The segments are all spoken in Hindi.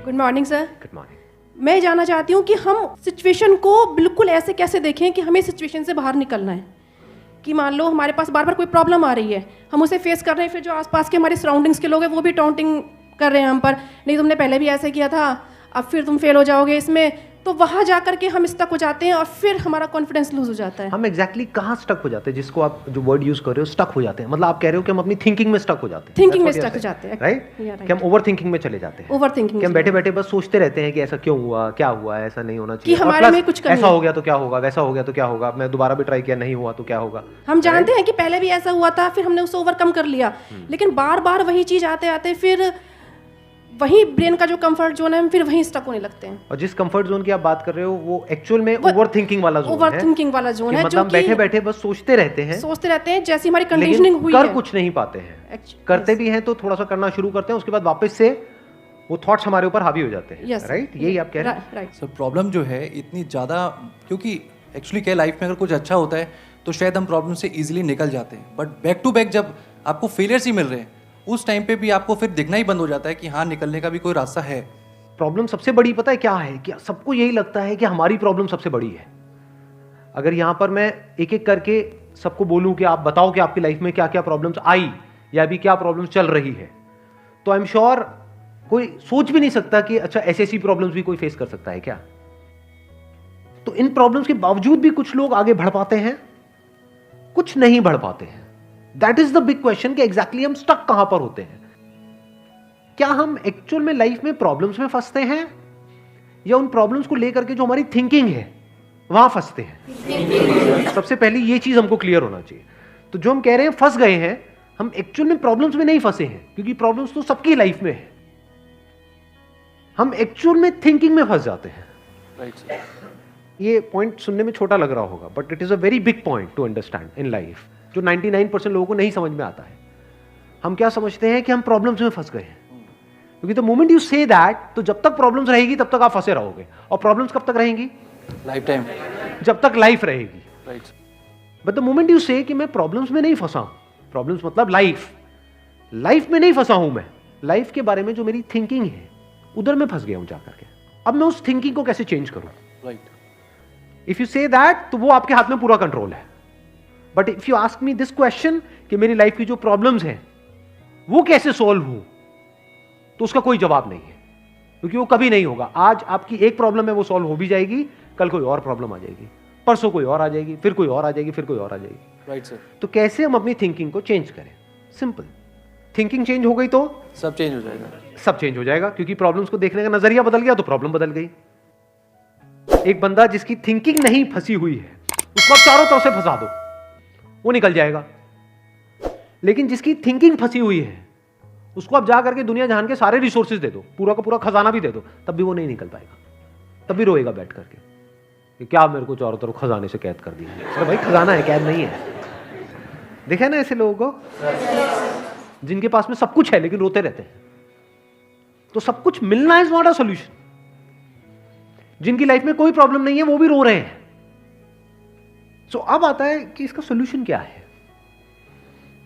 Good morning sir. Good morning. मैं जानना चाहती हूँ कि हम सिचुएशन को बिल्कुल ऐसे कैसे देखें कि हमें सिचुएशन से बाहर निकलना है। कि मान लो हमारे पास बार बार कोई प्रॉब्लम आ रही है, हम उसे फेस कर रहे हैं, फिर जो आसपास के हमारे सराउंडिंग्स के लोग हैं वो भी टाउंटिंग कर रहे हैं हम पर, नहीं तुमने पहले भी ऐसे किया था, अब फिर तुम फेल हो जाओगे इसमें, तो वहाँ जा करके हम स्टक हो जाते हैं और फिर हमारा कॉन्फिडेंस लूज हो जाता है। हम एग्जैक्टली कहाँ स्टक हो जाते हैं, जिसको आप जो वर्ड यूज कर रहे हो स्टक हो जाते हैं, मतलब आप कह रहे हो कि हम अपनी थिंकिंग में स्टक हो जाते हैं। थिंकिंग में स्टक हो जाते हैं, राइट? कि हम ओवर थिंकिंग में चले जाते हैं। ओवर थिंकिंग कि हम बैठे बैठे बस सोचते रहते हैं कि ऐसा क्यों हुआ, क्या हुआ, ऐसा नहीं होना चाहिए, कि हमारे में कुछ कमी ऐसा हो गया तो क्या होगा, वैसा हो गया तो क्या होगा, मैं दोबारा भी ट्राई किया नहीं हुआ तो क्या होगा। हम जानते हैं कि पहले भी ऐसा हुआ था, फिर हमने उसे ओवरकम कर लिया, लेकिन बार बार वही चीज आते आते फिर वही ब्रेन का जो कंफर्ट जोन है हम फिर वहीं स्टक होने लगते हैं। और जिस कंफर्ट जोन की आप बात कर रहे हो वो एक्चुअल में ओवर थिंकिंग वाला जोन है। ओवर थिंकिंग वाला जोन है, मतलब बैठे बैठे बस सोचते रहते हैं जैसी हमारी कंडीशनिंग हुई कर है, कुछ नहीं पाते हैं। करते भी हैं तो थोड़ा सा करना शुरू करते हैं, उसके बाद वापस से वो थॉट्स हमारे ऊपर हावी हो जाते हैं। राइट? यही आप कह रहे हैं। राइट सर, प्रॉब्लम जो है इतनी ज़्यादा, क्योंकि एक्चुअली क्या लाइफ में अगर कुछ अच्छा होता है तो शायद हम प्रॉब्लम से इजीली निकल जाते हैं, बट बैक टू बैक जब आपको फेलियर्स ही मिल रहे हैं उस टाइम पे भी आपको फिर दिखना ही बंद हो जाता है कि हाँ, निकलने का भी कोई रास्ता है। प्रॉब्लम सबसे बड़ी पता है क्या है? कि सबको यही लगता है कि हमारी प्रॉब्लम सबसे बड़ी है। अगर यहां पर मैं एक एक करके सबको बोलूं कि आप बताओ कि आपकी लाइफ में क्या क्या प्रॉब्लम्स आई या अभी क्या प्रॉब्लम्स चल रही है, तो आई एम श्योर कोई सोच भी नहीं सकता कि अच्छा ऐसी ऐसी प्रॉब्लम्स भी कोई फेस कर सकता है क्या। तो इन प्रॉब्लम्स के बावजूद भी कुछ लोग आगे बढ़ पाते हैं, कुछ नहीं बढ़ पाते हैं। That is the big question कि एग्जैक्टली हम स्टक कहां पर होते हैं। क्या हम एक्चुअल में लाइफ में प्रॉब्लम्स में फंसते हैं या उन प्रॉब्लम्स को लेकर के जो हमारी थिंकिंग है वहां फंसते हैं? सबसे पहले ये चीज हमको क्लियर होना चाहिए। तो जो हम कह रहे हैं फंस गए हैं, हम एक्चुअल में प्रॉब्लम्स में नहीं फंसे हैं, क्योंकि प्रॉब्लम्स तो सबकी लाइफ में है। हम एक्चुअल में थिंकिंग में फंस जाते हैं। राइट। ये पॉइंट सुनने में छोटा लग रहा होगा, but it is a very big point two understand in life, जो 99% लोगों को नहीं समझ में आता है। हम क्या समझते हैं कि हम प्रॉब्लम्स में फंस गए हैं, क्योंकि the moment you say that, तो जब तक प्रॉब्लम्स रहेगी तब तक आप फंसे रहोगे। और प्रॉब्लम्स कब तक रहेंगी? लाइफ टाइम, जब तक लाइफ रहेगी। Right. But the moment you से कि मैं प्रॉब्लम्स में नहीं फंसा हूं, प्रॉब्लम्स मतलब लाइफ में नहीं फंसा हूं, मैं लाइफ के बारे में जो मेरी थिंकिंग है उधर मैं फंस गया हूं जाकर के। अब मैं उस थिंकिंग को कैसे चेंज करूं? Right. If you say that, तो वो आपके हाथ में पूरा कंट्रोल है। But if you ask me this question कि मेरी लाइफ की जो प्रॉब्लम्स हैं वो कैसे सॉल्व हो, तो उसका कोई जवाब नहीं है, क्योंकि वो कभी नहीं होगा। आज आपकी एक प्रॉब्लम है, वो सॉल्व हो भी जाएगी, कल कोई और प्रॉब्लम आ जाएगी, परसों कोई और आ जाएगी, फिर कोई और आ जाएगी, फिर कोई और आ जाएगी। Right sir. तो कैसे हम अपनी थिंकिंग को चेंज करें? सिंपल। थिंकिंग चेंज हो गई तो सब चेंज हो जाएगा। सब चेंज हो जाएगा, क्योंकि प्रॉब्लम्स को देखने का नजरिया बदल गया तो प्रॉब्लम बदल गई। एक बंदा जिसकी थिंकिंग नहीं फंसी हुई है, उसको आप चारों तरफ से फंसा दो, वो निकल जाएगा। लेकिन जिसकी थिंकिंग फंसी हुई है, उसको आप जा करके दुनिया जहान के सारे रिसोर्सेज दे दो, पूरा का पूरा खजाना भी दे दो, तब भी वो नहीं निकल पाएगा। तब भी रोएगा बैठ करके कि क्या मेरे को चारों तरफ खजाने से कैद कर दिया। अरे भाई, खजाना है, कैद नहीं है। देखा ना ऐसे लोगों को जिनके पास में सब कुछ है लेकिन रोते रहते हैं। तो सब कुछ मिलना इज नॉट अ सॉल्यूशन। जिनकी लाइफ में कोई प्रॉब्लम नहीं है वो भी रो रहे हैं। सो अब आता है कि इसका सॉल्यूशन क्या है,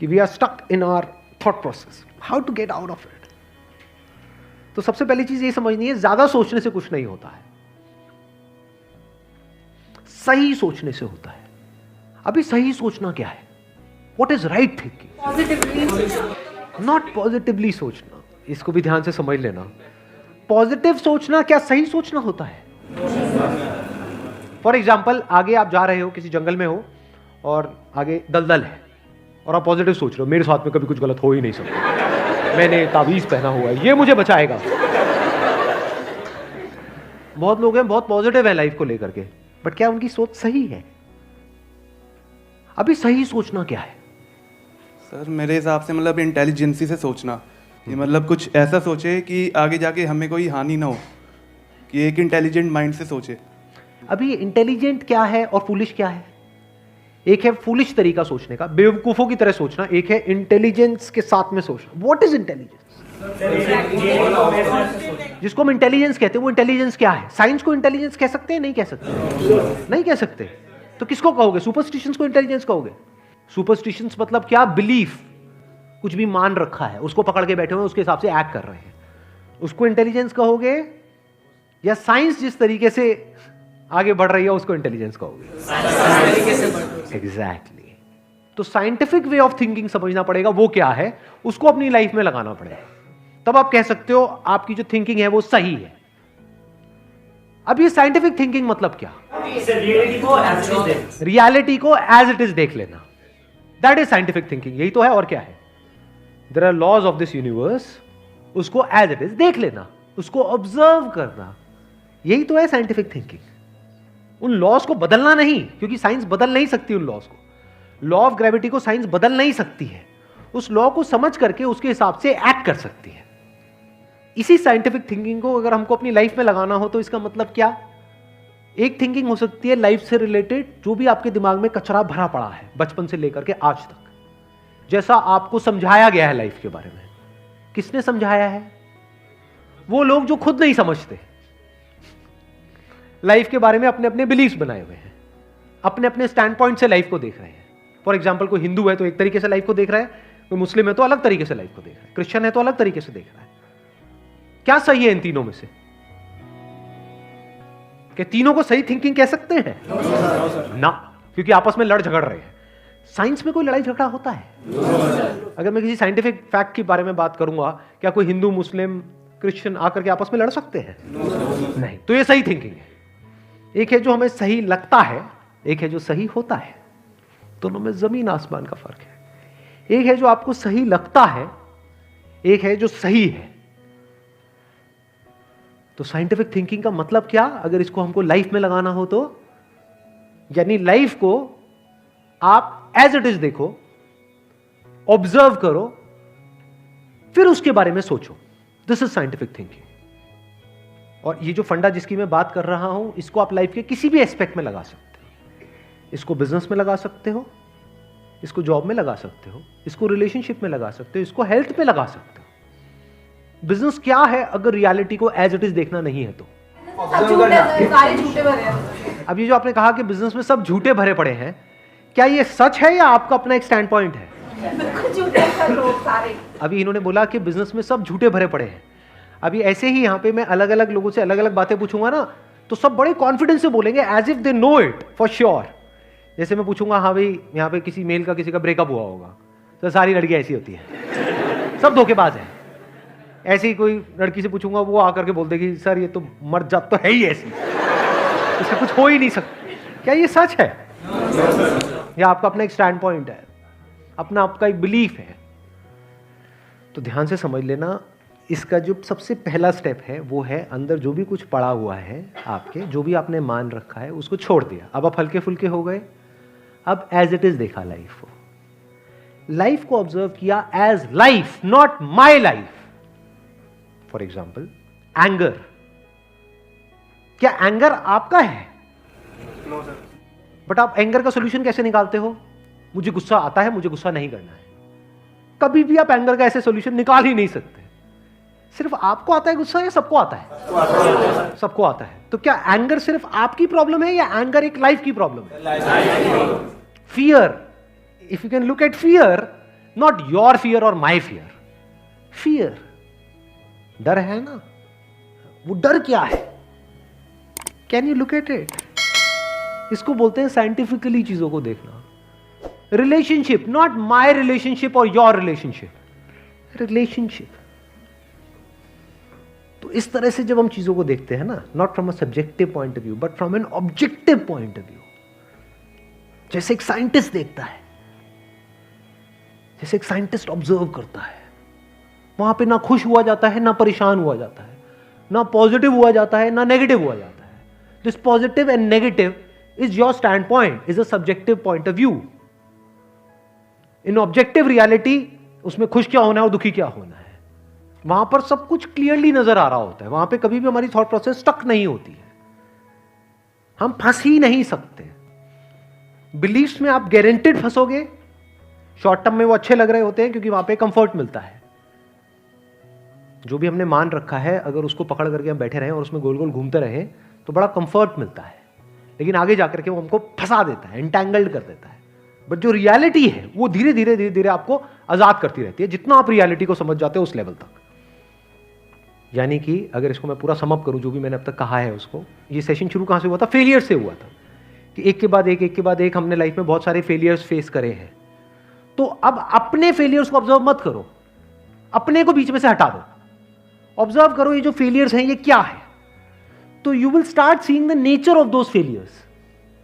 कि we are stuck in our thought process, how to get out of it. तो सबसे पहली चीज ये समझनी है, ज्यादा सोचने से कुछ नहीं होता है, सही सोचने से होता है। अभी सही सोचना क्या है? What is right thinking, not positively सोचना। इसको भी ध्यान से समझ लेना। पॉजिटिव सोचना क्या सही सोचना होता है? फॉर एग्जाम्पल, आगे आप जा रहे हो, किसी जंगल में हो और आगे दलदल है, और आप पॉजिटिव सोच रहे हो, मेरे साथ में कभी कुछ गलत हो ही नहीं सकता, मैंने ताबीज पहना हुआ है, ये मुझे बचाएगा। बहुत लोग हैं बहुत पॉजिटिव है लाइफ को लेकर के, बट क्या उनकी सोच सही है? अभी सही सोचना क्या है? सर मेरे हिसाब से मतलब इंटेलिजेंसी से सोचना, कि मतलब कुछ ऐसा सोचे कि आगे जाके हमें कोई हानि ना हो, कि एक इंटेलिजेंट माइंड से सोचे। अभी इंटेलिजेंट क्या है और फूलिश क्या है? एक है फूलिश तरीका सोचने का, बेवकूफों की तरह सोचना, एक है इंटेलिजेंस के साथ में सोचना। What is intelligence? जिसको हम इंटेलिजेंस कहते हैं वो इंटेलिजेंस क्या है? साइंस को इंटेलिजेंस कह सकते हैं? नहीं कह सकते। नहीं कह सकते। तो किसको कहोगे? सुपरस्टिशंस को इंटेलिजेंस कहोगे? सुपरस्टिशंस मतलब क्या? बिलीफ, कुछ भी मान रखा है, उसको पकड़ के बैठे हुए हैं, उसके हिसाब से एक्ट कर रहे हैं। उसको इंटेलिजेंस कहोगे या साइंस जिस तरीके से आगे बढ़ रही है उसको इंटेलिजेंस कहोगे? एग्जैक्टली। तो साइंटिफिक वे ऑफ थिंकिंग समझना पड़ेगा, वो क्या है, उसको अपनी लाइफ में लगाना पड़ेगा, तब आप कह सकते हो आपकी जो थिंकिंग है वो सही है। अब ये साइंटिफिक थिंकिंग मतलब क्या? रियलिटी को एज इट इज देख लेना, दैट इज साइंटिफिक थिंकिंग। यही तो है, और क्या है? There are laws of this universe, उसको एज इट इज देख लेना, उसको ऑब्जर्व करना, यही तो है साइंटिफिक थिंकिंग। उन लॉज को बदलना नहीं, क्योंकि साइंस बदल नहीं सकती उन लॉज को। लॉ ऑफ ग्रेविटी को साइंस बदल नहीं सकती है, उस लॉ को समझ करके उसके हिसाब से एक्ट कर सकती है। इसी साइंटिफिक थिंकिंग को अगर हमको अपनी लाइफ में लगाना हो तो इसका मतलब क्या? एक थिंकिंग हो सकती है लाइफ से रिलेटेड, जो भी आपके दिमाग में कचरा भरा पड़ा है बचपन से लेकर के आज तक, जैसा आपको समझाया गया है लाइफ के बारे में। किसने समझाया है? वो लोग जो खुद नहीं समझते, लाइफ के बारे में अपने अपने बिलीफ्स बनाए हुए हैं, अपने अपने स्टैंड पॉइंट से लाइफ को देख रहे हैं। फॉर एग्जाम्पल, कोई हिंदू है तो एक तरीके से लाइफ को देख रहा है, कोई मुस्लिम है तो अलग तरीके से लाइफ को देख रहा है, क्रिश्चियन है तो अलग तरीके से देख रहा है। क्या सही है इन तीनों में से? क्या तीनों को सही थिंकिंग कह सकते हैं? ना, क्योंकि आपस में लड़ झगड़ रहे हैं। साइंस में कोई लड़ाई झगड़ा होता है? अगर मैं किसी साइंटिफिक फैक्ट के बारे में बात करूंगा, क्या कोई हिंदू, मुस्लिम, क्रिश्चियन आकर के आपस में लड़ सकते हैं? नहीं। तो ये सही थिंकिंग है। एक है जो हमें सही लगता है, एक है जो सही होता है। दोनों में जमीन आसमान का फर्क है। एक है जो आपको सही लगता है, एक है जो सही है। तो साइंटिफिक थिंकिंग का मतलब क्या, अगर इसको हमको लाइफ में लगाना हो तो, यानी लाइफ को आप एज इट इज देखो, ऑब्जर्व करो, फिर उसके बारे में सोचो। This is scientific thinking. और ये जो फंडा जिसकी मैं बात कर रहा हूं, इसको आप लाइफ के किसी भी एस्पेक्ट में लगा सकते हो। इसको बिजनेस में लगा सकते हो, इसको जॉब में लगा सकते हो, इसको रिलेशनशिप में लगा सकते हो, इसको हेल्थ में लगा सकते हो। बिजनेस क्या है अगर रियलिटी को एज इट इज देखना नहीं है तो? अब ये जो आपने कहा कि बिजनेस में सब झूठे भरे पड़े हैं, क्या ये सच है या आपका अपना एक स्टैंड पॉइंट है? अभी इन्होंने बोला कि बिजनेस में सब झूठे भरे पड़े हैं। अभी ऐसे ही यहाँ पे मैं अलग अलग लोगों से अलग अलग बातें पूछूंगा ना, तो सब बड़े कॉन्फिडेंस से बोलेंगे, as if they know it for sure. जैसे मैं पूछूंगा, हाँ भाई यहाँ पे किसी मेल का किसी का ब्रेकअप हुआ होगा, तो सारी लड़कियां ऐसी होती हैं, सब धोखेबाज हैं। ऐसे ही कोई लड़की से पूछूंगा, वो आकर के बोल देगी, सर ये तो मर्द जात तो है ही ऐसी, इससे कुछ हो ही नहीं सकता। क्या ये सच है? या आपका अपना एक स्टैंड पॉइंट है, अपना आपका एक बिलीफ है? तो ध्यान से समझ लेना, इसका जो सबसे पहला स्टेप है वो है अंदर जो भी कुछ पड़ा हुआ है आपके, जो भी आपने मान रखा है उसको छोड़ दिया। अब आप हल्के फुल्के हो गए, अब एज इट इज देखा लाइफ को, लाइफ को ऑब्जर्व किया as life, not my life. For example, anger, क्या एंगर आपका है? बट आप एंगर का सोल्यूशन कैसे निकालते हो? मुझे गुस्सा आता है, मुझे गुस्सा नहीं करना है। कभी भी आप एंगर का ऐसे सोल्यूशन निकाल ही नहीं सकते। सिर्फ आपको आता है गुस्सा या सबको आता है? सबको आता है। तो क्या एंगर सिर्फ आपकी प्रॉब्लम है या एंगर एक लाइफ की प्रॉब्लम है? Fear, if you can look at fear, not your fear और माई फियर, फियर, डर है ना, वो डर क्या है? Can you look at it? इसको बोलते हैं साइंटिफिकली चीजों को देखना। रिलेशनशिप, नॉट माई रिलेशनशिप और योर रिलेशनशिप, रिलेशनशिप। तो इस तरह से जब हम चीजों को देखते हैं ना, not from a subjective point of view but from an objective point of view, जैसे एक साइंटिस्ट देखता है, जैसे एक साइंटिस्ट ऑब्जर्व करता है, वहां पे ना खुश हुआ जाता है, ना परेशान हुआ जाता है, ना पॉजिटिव हुआ जाता है, ना नेगेटिव हुआ जाता है। This positive and negative is your stand point, is a subjective point of view. In objective reality, उसमें खुश क्या होना है और दुखी क्या होना है, वहां पर सब कुछ क्लियरली नजर आ रहा होता है। वहां पे कभी भी हमारी थॉट प्रोसेस स्टक नहीं होती है, हम फंस ही नहीं सकते। बिलीफ्स में आप गारंटेड फंसोगे। शॉर्ट टर्म में वो अच्छे लग रहे होते हैं क्योंकि वहां पे कंफर्ट मिलता है। जो भी हमने मान रखा है, अगर उसको पकड़ करके हम बैठे रहें और उसमें गोल गोल घूमते रहें तो बड़ा कंफर्ट मिलता है, लेकिन आगे जाकर के वो हमको फंसा देता है, एंटैंगल्ड कर देता है। बट जो रियलिटी है वो धीरे धीरे धीरे धीरे आपको आजाद करती रहती है, जितना आप रियलिटी को समझ जाते हो उस लेवल तक। यानी कि अगर इसको मैं पूरा समअप करूं जो भी मैंने अब तक कहा है उसको, ये सेशन शुरू कहाँ से हुआ था? फेलियर से हुआ था कि एक के बाद एक हमने लाइफ में बहुत सारे फेलियर्स फेस करे हैं। तो अब अपने फेलियर्स को ऑब्जर्व मत करो, अपने को बीच में से हटा दो, ऑब्जर्व करो ये जो फेलियर्स हैं ये क्या है। तो you will start seeing the nature of those failures,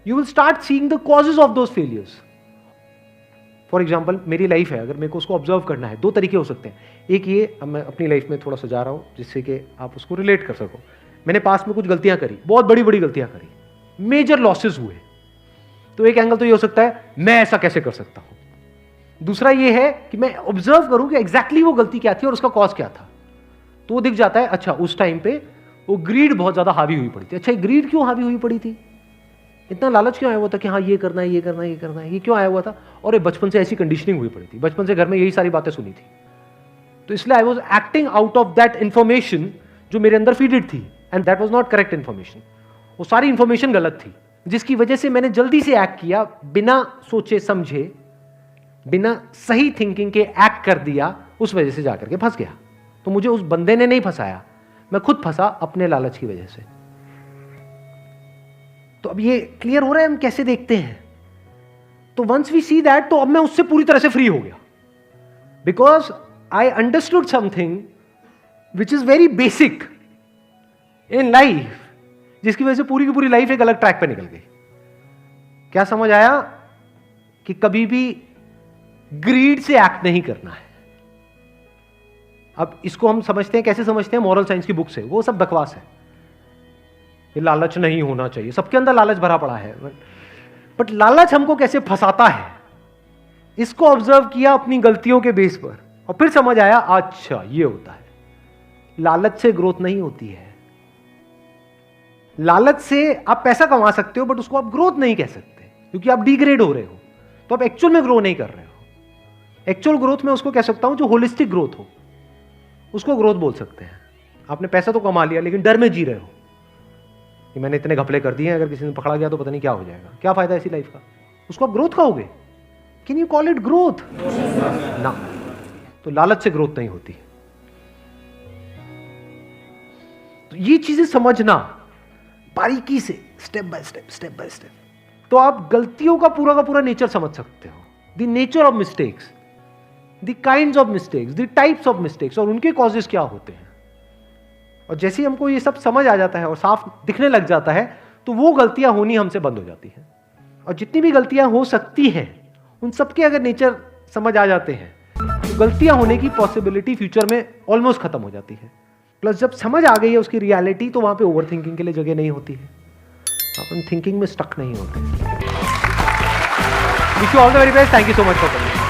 you will start seeing the causes of those failures. For example मेरी लाइफ है, अगर मेरे को उसको ऑब्जर्व करना है, दो तरीके हो सकते हैं। एक ये, अब मैं अपनी लाइफ में थोड़ा सा जा रहा हूं जिससे कि आप उसको रिलेट कर सको। मैंने पास में कुछ गलतियां करी, बहुत बड़ी बड़ी गलतियां करी, मेजर लॉसेस हुए। तो एक एंगल तो ये हो सकता है मैं ऐसा कैसे कर सकता हूं। दूसरा ये है कि मैं ऑब्जर्व करूं कि एग्जैक्टली वो गलती क्या थी और उसका कॉज क्या था। तो वो दिख जाता है, अच्छा उस टाइम पे वो ग्रीड बहुत ज्यादा हावी हुई पड़ी थी। अच्छा ग्रीड क्यों हावी हुई पड़ी थी? इतना लालच क्यों आया हुआ था कि हाँ ये करना है, ये करना है, ये करना है, ये क्यों आया हुआ था? और ये बचपन से ऐसी कंडीशनिंग हुई पड़ी थी, बचपन से घर में यही सारी बातें सुनी थी। तो इसलिए I was acting out of that information जो मेरे अंदर फीडेड थी, and that was not correct information. वो सारी इंफॉर्मेशन गलत थी, जिसकी वजह से मैंने जल्दी से एक्ट किया, बिना सोचे समझे, बिना सही थिंकिंग के एक्ट कर दिया, उस वजह से जाकर के फंस गया। तो मुझे उस बंदे ने नहीं फंसाया, मैं खुद फंसा अपने लालच की वजह से। तो अब ये क्लियर हो रहा है हम कैसे देखते हैं। तो वंस वी सी दैट, तो अब मैं उससे पूरी तरह से फ्री हो गया, because I understood something which is very basic in life, जिसकी वजह से पूरी की पूरी लाइफ एक अलग ट्रैक पे निकल गई। क्या समझ आया? कि कभी भी ग्रीड से एक्ट नहीं करना है। अब इसको हम समझते हैं, कैसे समझते हैं? मॉरल साइंस की बुक से। वो सब बकवास है, ये लालच नहीं होना चाहिए, सबके अंदर लालच भरा पड़ा है। बट लालच हमको कैसे फंसाता है, इसको ऑब्जर्व किया अपनी गलतियों के बेस पर, और फिर समझ आया अच्छा ये होता है। लालच से ग्रोथ नहीं होती है। लालच से आप पैसा कमा सकते हो, बट उसको आप ग्रोथ नहीं कह सकते, क्योंकि आप डिग्रेड हो रहे हो, तो आप एक्चुअल में ग्रो नहीं कर रहे हो। एक्चुअल ग्रोथ में उसको कह सकता हूं जो होलिस्टिक ग्रोथ हो, उसको ग्रोथ बोल सकते हैं। आपने पैसा तो कमा लिया, लेकिन डर में जी रहे हो कि मैंने इतने घपले कर दिए हैं, अगर किसी ने पकड़ा गया तो पता नहीं क्या हो जाएगा, क्या फायदा ऐसी लाइफ का। उसको आप ग्रोथ कहोगे? Can you call it growth? ना। तो लालच से ग्रोथ नहीं होती। तो ये चीजें समझना बारीकी से, स्टेप बाय स्टेप, तो आप गलतियों का पूरा नेचर समझ सकते हो। The nature of mistakes, the kinds of mistakes, the types of mistakes, और उनके कॉजेस क्या होते हैं। और जैसे ही हमको ये सब समझ आ जाता है और साफ दिखने लग जाता है, तो वो गलतियां होनी हमसे बंद हो जाती हैं। और जितनी भी गलतियां हो सकती हैं, उन सबके अगर नेचर समझ आ जाते हैं, तो गलतियां होने की पॉसिबिलिटी फ्यूचर में ऑलमोस्ट खत्म हो जाती है। प्लस जब समझ आ गई है उसकी रियलिटी, तो वहां पे ओवर थिंकिंग के लिए जगह नहीं होती है, अपन थिंकिंग में स्टक नहीं होते। Wish you all the very best, thank you so much for coming.